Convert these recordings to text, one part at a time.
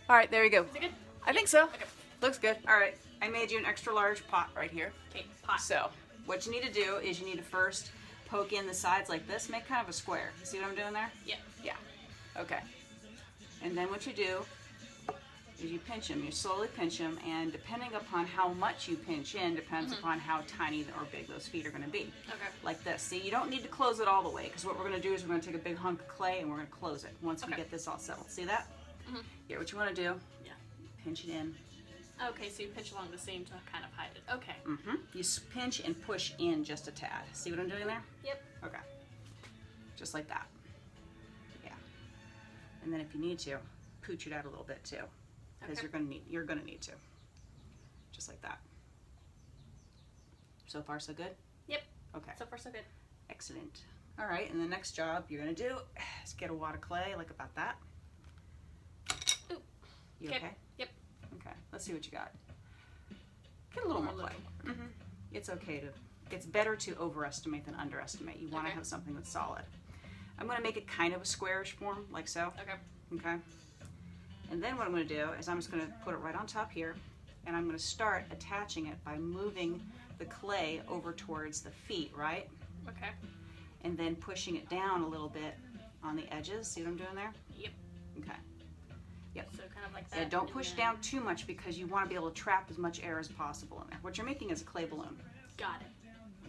All right, there you go. Is it good? I think so. Okay. Looks good. All right, I made you an extra large pot right here. Okay, pot. So what you need to do is you need to first poke in the sides like this, make kind of a square. See what I'm doing there? Yeah. Yeah. Okay. And then what you do is you pinch them. You slowly pinch them, and depending upon how much you pinch in depends upon how tiny or big those feet are going to be. Okay. Like this. See, you don't need to close it all the way, because what we're going to do is we're going to take a big hunk of clay and we're going to close it once we get this all settled. See that? Yeah, what you want to do, pinch it in. Okay, so you pinch along the seam to kind of hide it. Okay. You pinch and push in just a tad. See what I'm doing there? Yep. Okay. Just like that. Yeah. And then if you need to, pooch it out a little bit too, because you're gonna need to. Just like that. So far, so good? Yep. Okay. So far, so good. Excellent. All right, and the next job you're gonna do is get a wad of clay, like about that. Ooh. You okay? Yep. Okay, let's see what you got. Get a little more clay. It's okay to, it's better to overestimate than underestimate. You want to have something that's solid. I'm going to make it kind of a squarish form, like so. Okay. Okay. And then what I'm going to do is I'm just going to put it right on top here, and I'm going to start attaching it by moving the clay over towards the feet, right? Okay. And then pushing it down a little bit on the edges. See what I'm doing there? Yep. Okay. Yep. So kind of like that. Yeah, don't push down too much because you want to be able to trap as much air as possible in there. What you're making is a clay balloon. Got it.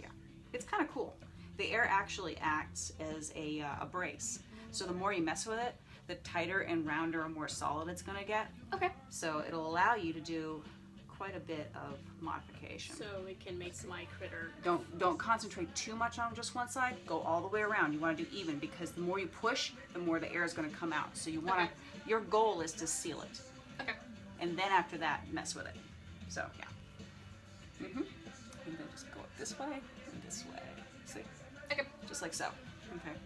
Yeah. It's kind of cool. The air actually acts as a brace. So the more you mess with it, the tighter and rounder and more solid it's going to get. Okay. So it'll allow you to do quite a bit of modification. So we can make my critter. Don't concentrate too much on just one side. Go all the way around. You want to do even, because the more you push, the more the air is going to come out. So you want to, your goal is to seal it. Okay. And then after that, mess with it. So yeah. And then just go up this way and this way. See? Okay. Just like so. Okay.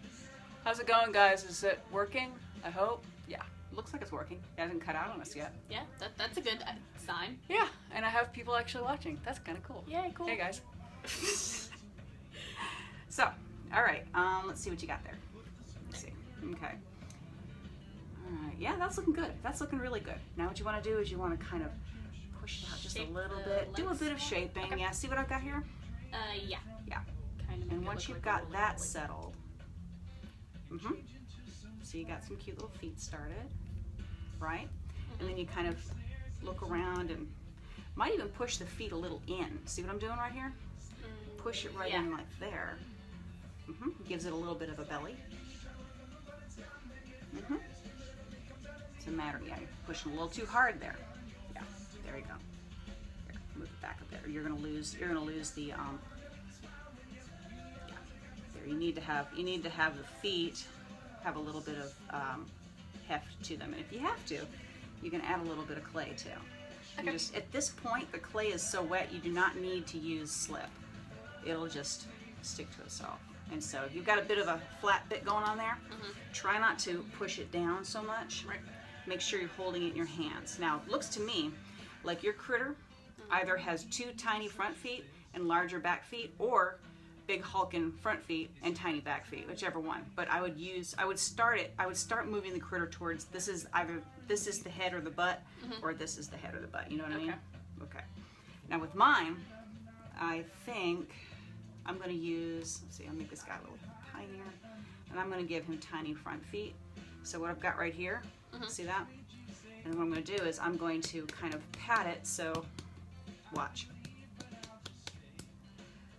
How's it going, guys? Is it working? I hope. Yeah. Looks like it's working. It hasn't cut out on us yet. Yeah, that's a good sign. Yeah, and I have people actually watching. That's kind of cool. Yay, cool. Hey, guys. So, all right. Let's see what you got there. Let's see. Okay. All right. Yeah, that's looking good. That's looking really good. Now what you want to do is you want to kind of push it out just a little bit. Do a bit of shaping. Okay. Yeah, see what I've got here? Yeah. Yeah. Kind of. And once you've got that settled, so you got some cute little feet started, right? And then you kind of look around and might even push the feet a little in. See what I'm doing right here? Push it right in like there. Gives it a little bit of a belly. It's a matter, yeah, you're pushing a little too hard there. Yeah, there you go. Here, move it back a bit, or you're gonna lose the yeah. There, you need to have the feet have a little bit of heft to them, and if you have to, you can add a little bit of clay too. Okay. Just, at this point, the clay is so wet, you do not need to use slip. It'll just stick to itself. And so if you've got a bit of a flat bit going on there, try not to push it down so much. Right. Make sure you're holding it in your hands. Now, it looks to me like your critter either has two tiny front feet and larger back feet, or big hulking front feet and tiny back feet, whichever one. But I would start moving the critter towards, this is the head or the butt, or this is the head or the butt. You know what I mean? Okay. Now with mine, I think I'm going to use, let's see, I'll make this guy a little tinier, and I'm going to give him tiny front feet. So what I've got right here, see that? And what I'm going to do is I'm going to kind of pat it, so watch.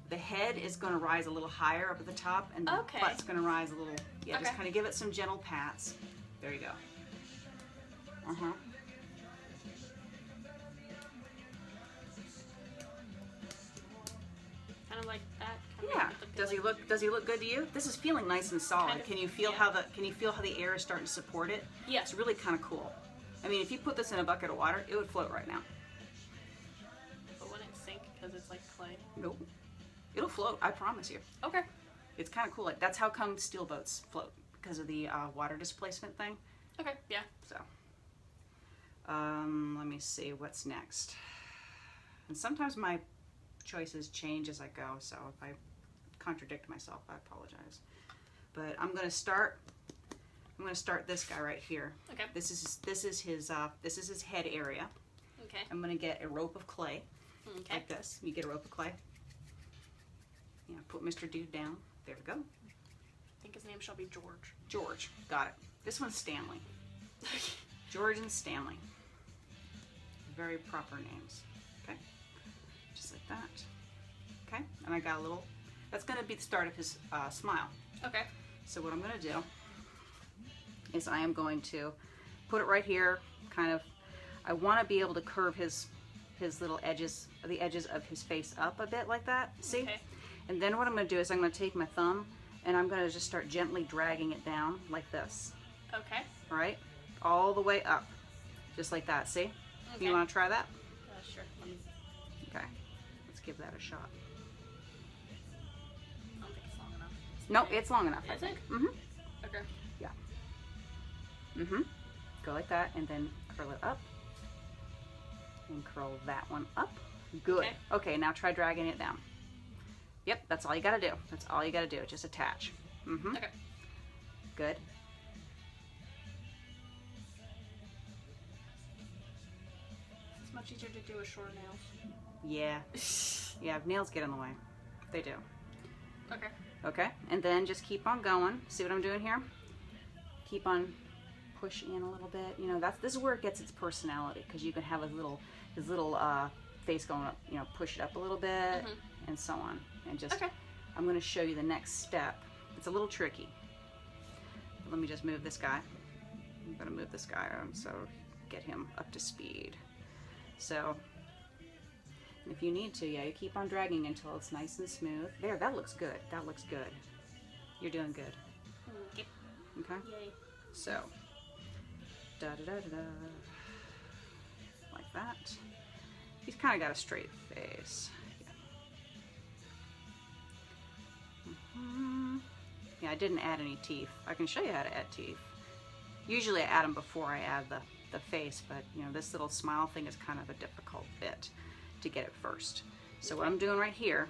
The head is going to rise a little higher up at the top, and the butt's going to rise a little, just kind of give it some gentle pats. There you go. Kind of like that. Yeah. Does he look good to you? This is feeling nice and solid. Kind of, can you feel how the air is starting to support it? Yeah. It's really kind of cool. I mean, if you put this in a bucket of water, it would float right now. But wouldn't it sink because it's like clay? Nope. It'll float, I promise you. Okay. It's kind of cool. Like, that's how come steel boats float, because of the water displacement thing. Okay, yeah. So, let me see what's next. And sometimes my choices change as I go, so if I contradict myself, I apologize. But I'm going to start I'm going to start this guy right here. Okay. This is his head area. Okay. I'm going to get a rope of clay. Okay. Like this. You get a rope of clay. Yeah, put Mr. Dude down. There we go. I think his name shall be George. George. Got it. This one's Stanley. George and Stanley. Very proper names. Okay. Just like that. Okay. And I got a little, that's going to be the start of his smile. Okay. So what I'm going to do is I am going to put it right here, kind of, I want to be able to curve his little edges, the edges of his face up a bit like that. See? Okay. And then what I'm going to do is I'm going to take my thumb and I'm going to just start gently dragging it down like this. Okay. All right? All the way up. Just like that. See? Okay. You want to try that? Sure. Okay. Let's give that a shot. I don't think it's long enough. No, it's long enough, I Is think. it? Mm-hmm. Okay. Yeah. Mm-hmm. Go like that and then curl it up. And curl that one up. Good. Okay. Okay, now try dragging it down. Yep, that's all you gotta do. That's all you gotta do. Just attach. Mm-hmm. Okay. Good. It's much easier to do with short nails. Yeah. Yeah, nails get in the way. They do. Okay. Okay, and then just keep on going. See what I'm doing here? Keep on push in a little bit. You know, this is where it gets its personality, because you can have his little face going up. You know, push it up a little bit, and so on. And just, Okay. I'm going to show you the next step. It's a little tricky. Let me just move this guy. I'm going to move this guy around so get him up to speed. So, if you need to, yeah, you keep on dragging until it's nice and smooth. There, that looks good. That looks good. You're doing good. Okay. Okay? Yay. So, da-da-da-da-da. Like that. He's kind of got a straight face. Yeah, I didn't add any teeth. I can show you how to add teeth. Usually I add them before I add the face, but you know, this little smile thing is kind of a difficult bit to get it first. So what I'm doing right here,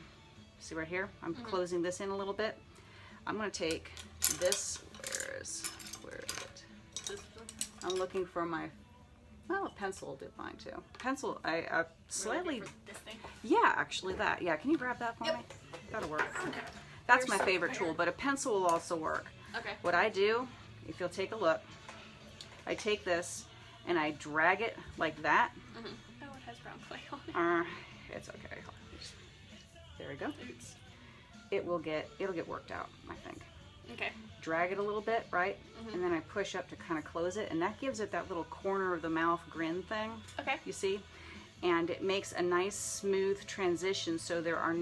see right here? I'm closing this in a little bit. I'm going to take this, where is it? I'm looking for my, well, a pencil will do fine too. Pencil, I slightly, This thing. yeah, actually that. Yeah, can you grab that for me? That'll work. That's my favorite tool, but a pencil will also work. Okay. What I do, if you'll take a look, I take this and I drag it like that. Oh, it has brown clay on it. It's okay. There we go. Oops. It'll get worked out, I think. Okay. Drag it a little bit, right? And then I push up to kind of close it, and that gives it that little corner of the mouth grin thing. Okay. You see? And it makes a nice smooth transition, so there's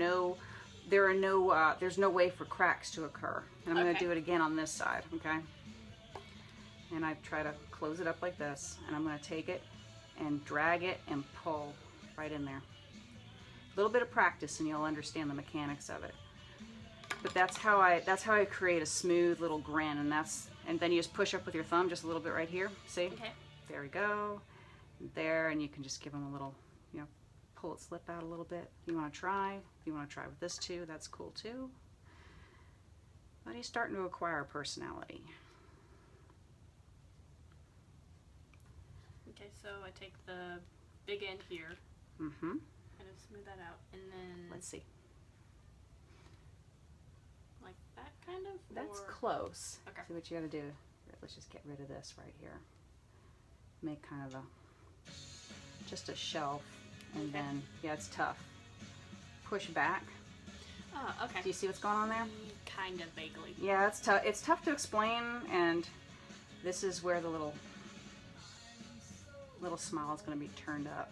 no way for cracks to occur. And I'm going to do it again on this side, okay? And I try to close it up like this, and I'm going to take it and drag it and pull right in there. A little bit of practice and you'll understand the mechanics of it. But that's how I create a smooth little grin, and then you just push up with your thumb just a little bit right here. See? Okay. There we go. There, and you can just give them a little, you know, pull its lip out a little bit. If you want to try with this too, that's cool too. But he's starting to acquire a personality. Okay, so I take the big end here, Mm-hmm. kind of smooth that out, and then Let's see. like that kind of? That's or- close. Okay. See what you got to do. Here, let's just get rid of this right here. Make kind of just a shelf, and then, yeah, it's tough. Push back. Oh, okay. Do you see what's going on there? Kind of vaguely. Yeah, it's tough. It's tough to explain, and this is where the little smile is going to be turned up.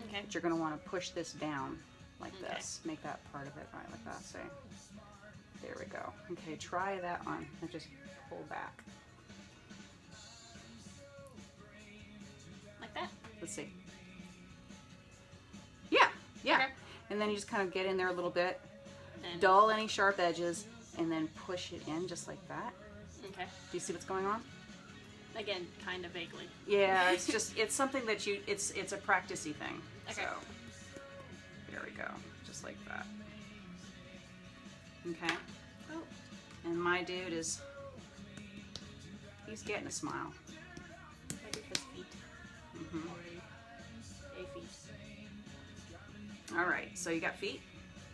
Okay. But you're going to want to push this down like this. Make that part of it right like that. See? There we go. Okay, try that on. And just pull back. Like that? Let's see. Yeah, yeah. Okay. And then you just kind of get in there a little bit, And, dull any sharp edges, and then push it in just like that. okay. Do you see what's going on? Again, kind of vaguely. Yeah, it's just, it's something that it's a practicey thing. Okay. So, there we go. Just like that. Okay. Oh. And my dude He's getting a smile. Maybe his feet. Mm-hmm. A feet. All right, so you got feet.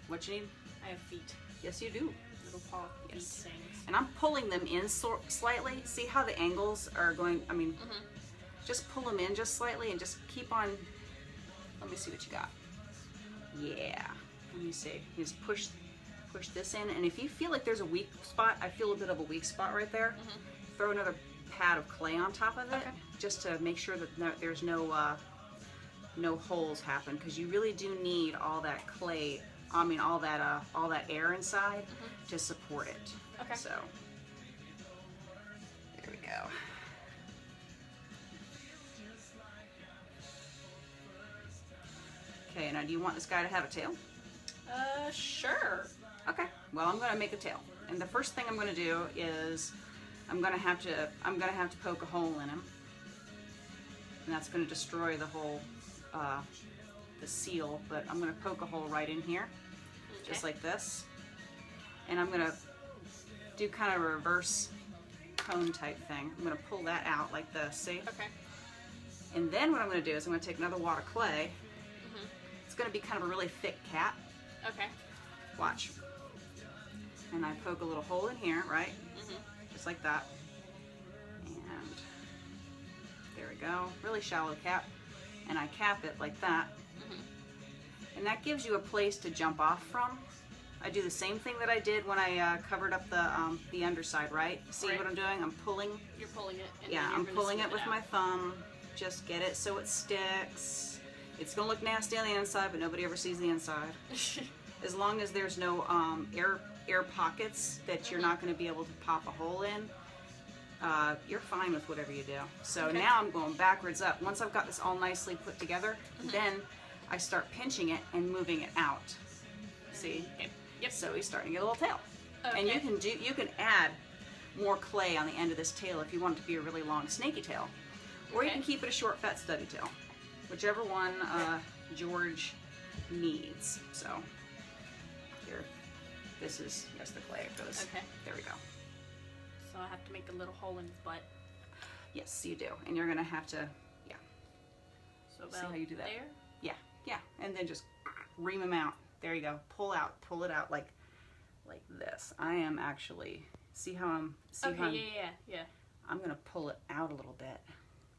What you need? I have feet. Yes, you do. Little paw feet Yes. things. And I'm pulling them in slightly. See how the angles are going? I mean, just pull them in just slightly and just keep on. Let me see what you got. Yeah. Let me see. You just push this in, and if you feel like there's a weak spot, I feel a bit of a weak spot right there. Throw another pad of clay on top of it, just to make sure that there's no holes happen, because you really do need all that clay. I mean, all that air inside to support it. Okay. So there we go. Okay, now do you want this guy to have a tail? Sure. Okay, well, I'm going to make a tail. And the first thing I'm going to do is I'm going to have to poke a hole in him. And that's going to destroy the whole the seal, but I'm going to poke a hole right in here, just like this. And I'm going to do kind of a reverse cone type thing. I'm going to pull that out like this, see? Okay. And then what I'm going to do is I'm going to take another wad of clay. It's going to be kind of a really thick cap. Okay. Watch. And I poke a little hole in here, right? Just like that. And there we go. Really shallow cap. And I cap it like that. And that gives you a place to jump off from. I do the same thing that I did when I covered up the underside, right? See what I'm doing? I'm pulling. You're pulling it. And Yeah, then you're I'm gonna pulling smooth it with out. my thumb. Just get it so it sticks. It's gonna look nasty on the inside, but nobody ever sees the inside. As long as there's no air pockets that you're not going to be able to pop a hole in, you're fine with whatever you do. So now I'm going backwards up. Once I've got this all nicely put together, then I start pinching it and moving it out. See? Okay. Yep. So he's starting to get a little tail. Okay. And you can add more clay on the end of this tail if you want it to be a really long snaky tail. Or you can keep it a short fat stubby tail. Whichever one George needs. So here, this is, yes, the clay it goes. Okay. There we go. So I have to make a little hole in his butt. Yes, you do. And you're gonna have to, yeah. So See about how you do that? there? Yeah. And then just ream them out. There you go. Pull it out like this. I am actually, see how I'm, Yeah. I'm gonna pull it out a little bit.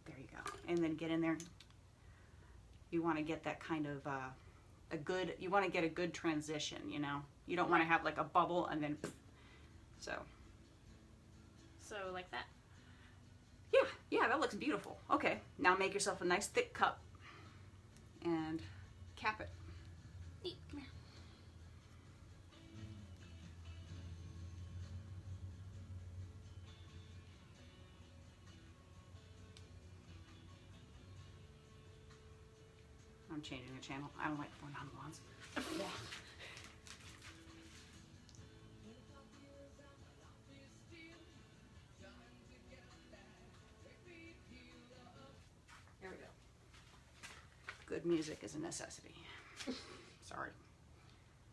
There you go. And then get in there. You want to get that kind of you want to get a good transition, you know. You don't want to have like a bubble and then so like that. Yeah, that looks beautiful. Okay, now make yourself a nice thick cup and cap it. Neat. Come here. I'm changing the channel. I don't like 4-9-1s. Yeah. There we go. Good music is a necessity. Sorry.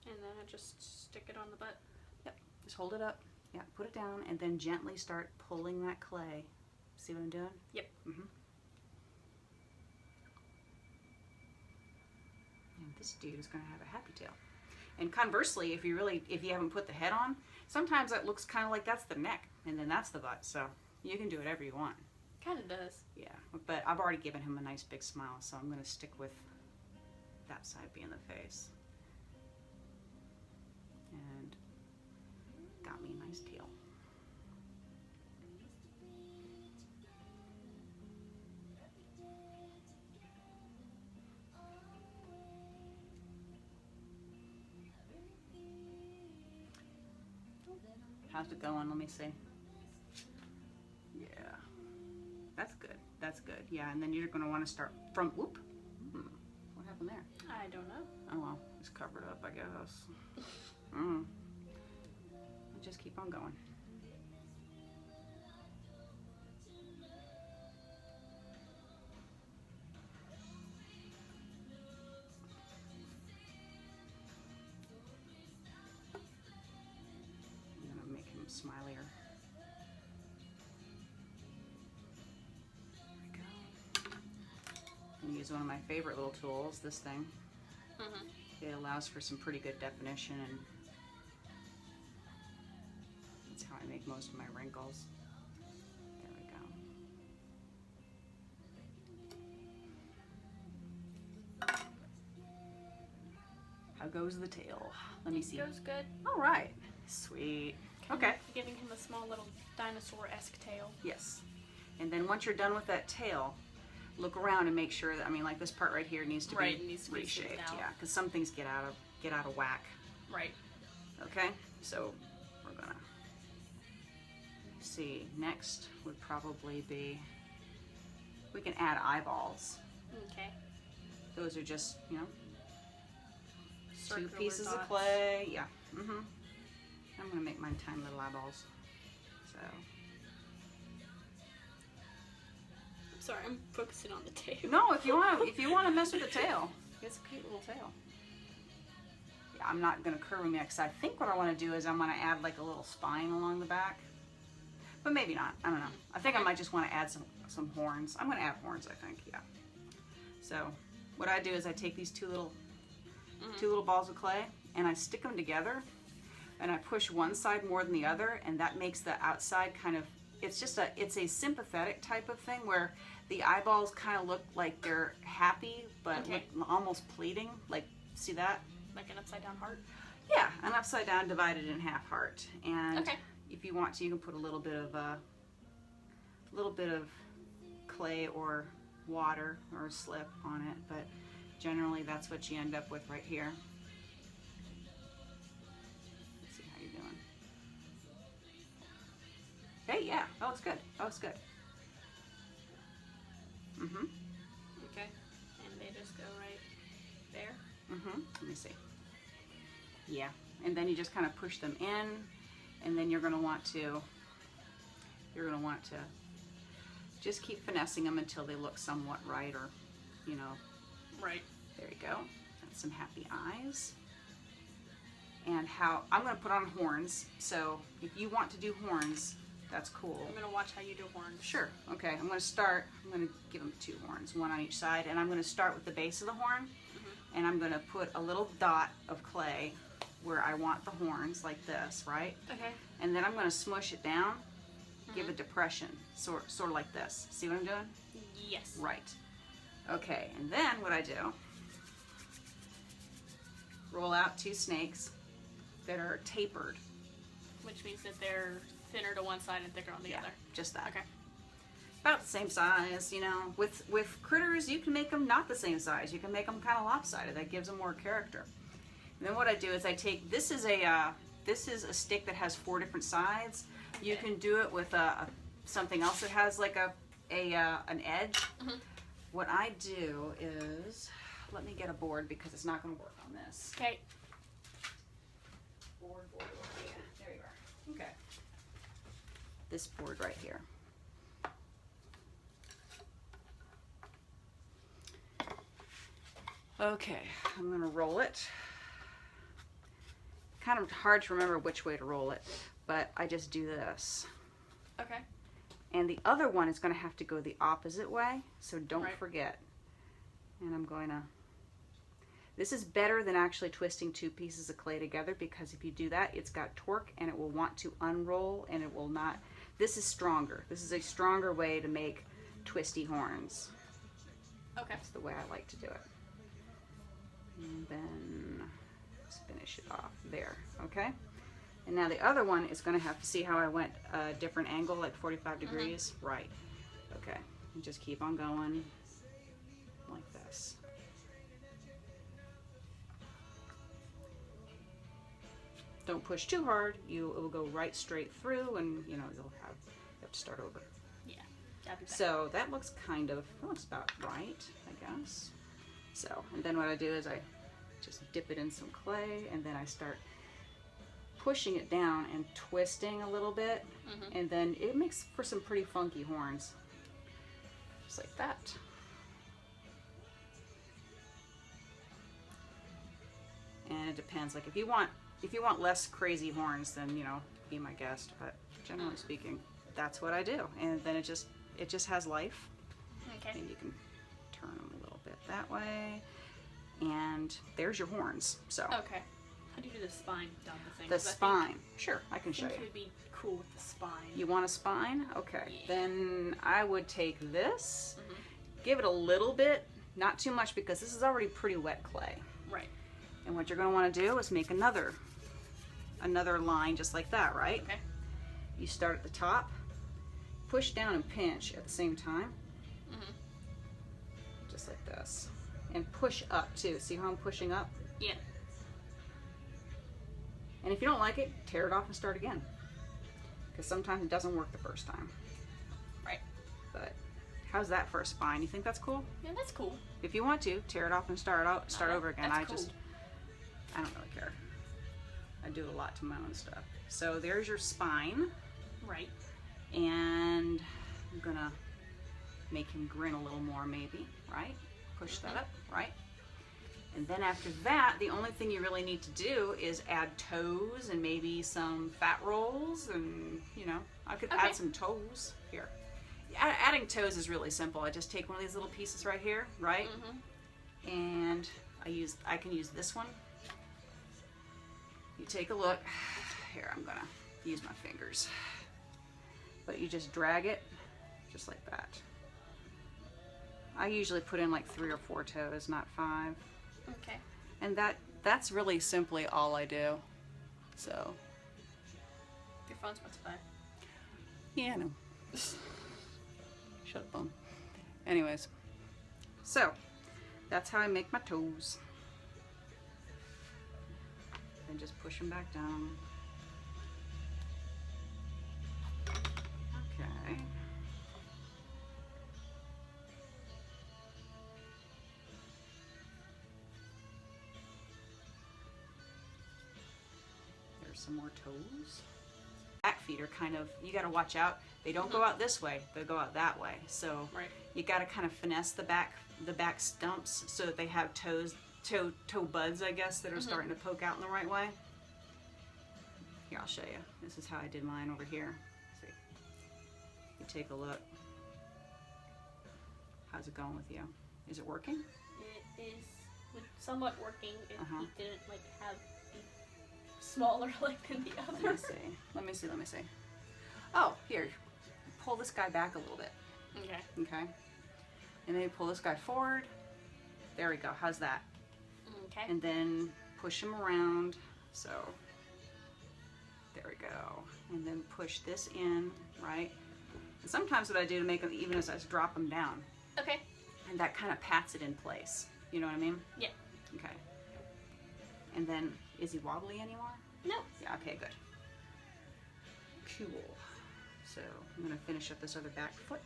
And then I just stick it on the butt. Yep. Just hold it up. Yeah. Put it down and then gently start pulling that clay. See what I'm doing? Yep. And this dude is going to have a happy tail. And conversely, if you haven't put the head on, sometimes it looks kind of like that's the neck, and then that's the butt. So you can do whatever you want. Kind of does. Yeah, but I've already given him a nice big smile, so I'm going to stick with that side being the face. And got me a nice tail. How's it going? Let me see. Yeah. That's good. That's good. Yeah, and then you're going to want to start from, whoop. What happened there? I don't know. Oh, well, it's covered up, I guess. Just keep on going. I'm going to make him smilier. I'm gonna use one of my favorite little tools, this thing. Mm-hmm. It allows for some pretty good definition, and that's how I make most of my wrinkles. There we go. How goes the tail? Let me see. Goes good. All right. Sweet. Okay. Giving him a small little dinosaur-esque tail. Yes. And then once you're done with that tail, look around and make sure that, I mean, like this part right here needs to be reshaped. Yeah, because some things get out of whack. Right. Okay. So we're gonna see. Next would probably be, we can add eyeballs. Okay. Those are just, you know, Circular 2 pieces dots. of clay. Yeah. Mm-hmm. I'm gonna make mine tiny little eyeballs. So. Sorry, I'm focusing on the tail. No, if you want to mess with the tail, it's a cute little tail. Yeah, I'm not gonna curve them yet because I think what I want to do is I'm gonna add like a little spine along the back, but maybe not. I don't know. I think I might just want to add some horns. I'm gonna add horns, I think. Yeah. So what I do is I take these two little balls of clay and I stick them together, and I push one side more than the other, and that makes the outside kind of. It's a sympathetic type of thing where the eyeballs kind of look like they're happy, but look almost pleading. Like, see that? Like an upside down heart? Yeah, an upside down divided in half heart. And Okay. if you want to, you can put a little bit of clay or water or a slip on it, but generally that's what you end up with right here. Let's see how you're doing. Hey, yeah, that looks good. That looks good. Mm-hmm. Okay. And they just go right there? Mm-hmm. Let me see. Yeah. And then you just kind of push them in, and then you're gonna want to just keep finessing them until they look somewhat right, or, you know. Right. There you go. That's some happy eyes. And how I'm gonna put on horns. So if you want to do horns, that's cool. I'm gonna watch how you do horns. Sure. Okay. I'm gonna give them 2 horns, one on each side, and I'm gonna start with the base of the horn, and I'm gonna put a little dot of clay where I want the horns, like this, right? Okay. And then I'm gonna smush it down, give a depression, sort of like this. See what I'm doing? Yes. Right. Okay. And then what I do, roll out 2 snakes that are tapered. Which means that they're thinner to one side and thicker on the other. Just that. Okay. About the same size, you know. With critters, you can make them not the same size. You can make them kind of lopsided. That gives them more character. And then what I do is I take, this is a stick that has 4 different sides. Okay. You can do it with something else that has like an edge. What I do is, let me get a board because it's not going to work on this. Okay. Board. Yeah, there you are. Okay. This board right here. Okay, I'm gonna roll it. Kind of hard to remember which way to roll it, but I just do this. Okay. And the other one is gonna have to go the opposite way, so don't forget. And I'm going to, this is better than actually twisting 2 pieces of clay together, because if you do that, it's got torque and it will want to unroll and it will not. This is stronger. This is a stronger way to make twisty horns. Okay. That's the way I like to do it. And then let's finish it off there, okay? And now the other one is going to have to see how I went a different angle, like 45 degrees. Right. Okay. And just keep on going like this. Don't push too hard. It will go right straight through, and you know you have to start over. Yeah. I'll be back. So that looks about right, I guess. So, and then what I do is I just dip it in some clay, and then I start pushing it down and twisting a little bit, and then it makes for some pretty funky horns. Just like that. And it depends. Like if you want less crazy horns, then you know, be my guest. But generally speaking, that's what I do. And then it just has life. Okay. And you can turn them a little. that way. And there's your horns. So Okay. How do you do the spine down the thing? the 'Cause I spine. Sure, I can show think it you. would be cool with the spine. You want a spine? Okay. Yeah. Then I would take this, Mhm. give it a little bit, not too much because this is already pretty wet clay. Right. And what you're going to want to do is make another line just like that, right? Okay. You start at the top, push down and pinch at the same time, Mhm. just like this. And push up too. See how I'm pushing up? Yeah. And if you don't like it, tear it off and start again. Because sometimes it doesn't work the first time. Right. But how's that for a spine? You think that's cool? Yeah, that's cool. If you want to, tear it off and start over again. That's cool. I don't really care. I do a lot to my own stuff. So there's your spine. Right. And I'm gonna make him grin a little more maybe, right? Push that up, right? And then after that, the only thing you really need to do is add toes and maybe some fat rolls and, you know, I could Okay. add some toes here. Adding toes is really simple. I just take one of these little pieces right here, right? Mhm. And I can use this one. You take a look. Here, I'm gonna use my fingers. But you just drag it just like that. I usually put in like 3 or 4 toes, not 5. Okay. And that's really simply all I do. So, Your phone's about to die. yeah, I know. Shut up, phone. Anyways, so that's how I make my toes. Then just push them back down. Okay. There's some more toes. Back feet are kind of, you got to watch out. They don't go out this way, they go out that way. So Right. you got to kind of finesse the back stumps so that they have toe buds, I guess, that are starting to poke out in the right way. Here, I'll show you. This is how I did mine over here. See, you take a look. How's it going with you? Is it working? It is somewhat working. Uh-huh. It didn't like have the smaller leg than the Let other. me see. Let me see. Oh, here. Pull this guy back a little bit. Okay. Okay. And then you pull this guy forward. There we go. How's that? Okay. And then push him around. So there we go. And then push this in, right? And sometimes what I do to make them even is I just drop them down. Okay. And that kind of pats it in place. You know what I mean? Yeah. Okay. And then, is he wobbly anymore? No. Yeah, okay, good. Cool. So I'm gonna finish up this other back foot.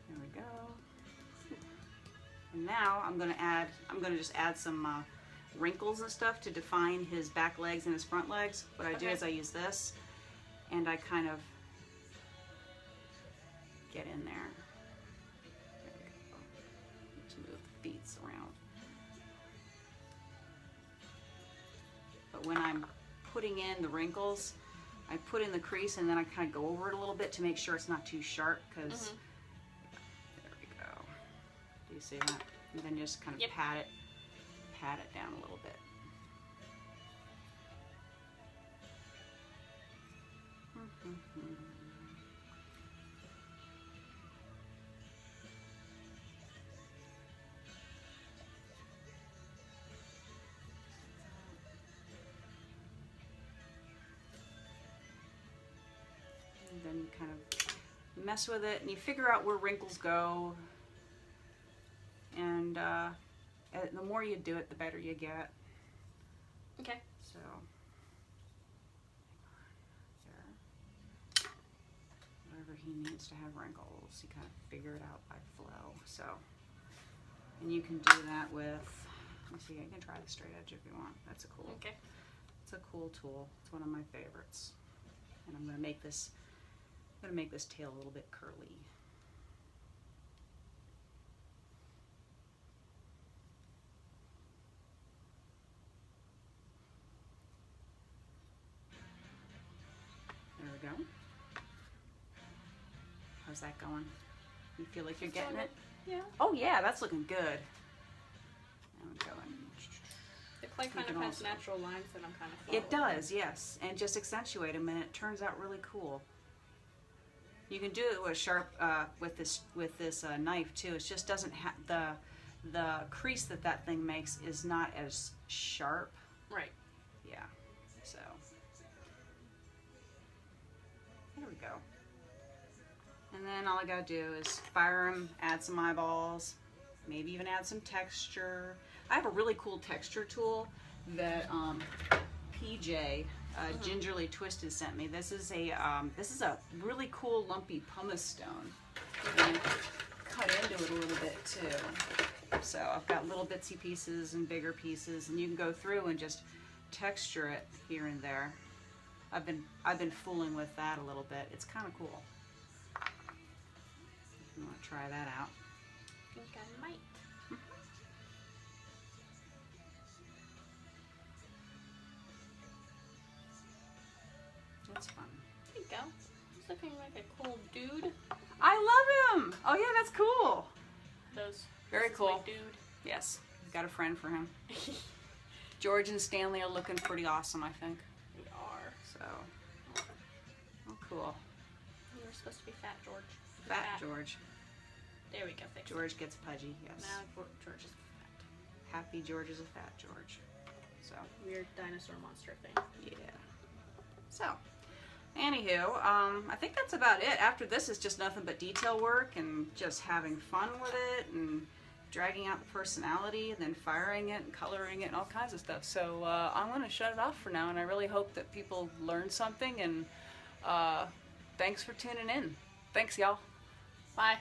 There we go. And now I'm gonna just add some wrinkles and stuff to define his back legs and his front legs. What I do Okay. is I use this and I kind of get in there. There we go. Just move the feet around. But when I'm putting in the wrinkles, I put in the crease and then I kind of go over it a little bit to make sure it's not too sharp because there we go. Do you see that? And then just kind of Yep. pat it down a little bit. And then you kind of mess with it and you figure out where wrinkles go. And the more you do it, the better you get. Okay. So, there. Wherever he needs to have wrinkles, you kind of figure it out by flow. So, and you can do that with, let's see, you can try the straight edge if you want. That's a cool, Okay. it's a cool tool. It's one of my favorites. And I'm gonna make this tail a little bit curly. How's that going? You feel like you're It's getting going it? Yeah. Oh yeah, that's looking good. I'm going. The clay kind of has natural lines that I'm kind of following. It does, yes, and just accentuate them, and it turns out really cool. You can do it with sharp with this knife too. It just doesn't have the crease that thing makes is not as sharp. Right. Yeah. So there we go. And then all I gotta do is fire them, add some eyeballs, maybe even add some texture. I have a really cool texture tool that PJ Gingerly Twisted sent me. This is a really cool lumpy pumice stone. And cut into it a little bit too. So I've got little bitsy pieces and bigger pieces, and you can go through and just texture it here and there. I've been fooling with that a little bit. It's kind of cool. I'm gonna try that out. I think I might. That's fun. There you go. He's looking like a cool dude. I love him! Oh yeah, that's cool. Very This is cool. my dude. Yes, got a friend for him. George and Stanley are looking pretty awesome, I think. We are. So, oh cool. You were supposed to be fat, George. Fat George. There we go. Fix George gets pudgy, yes. Now George is fat. Happy George is a fat George. So, Weird dinosaur monster thing. yeah. So, anywho, I think that's about it. After this is just nothing but detail work and just having fun with it and dragging out the personality and then firing it and coloring it and all kinds of stuff. So I'm going to shut it off for now, and I really hope that people learn something, and thanks for tuning in. Thanks, y'all. Bye.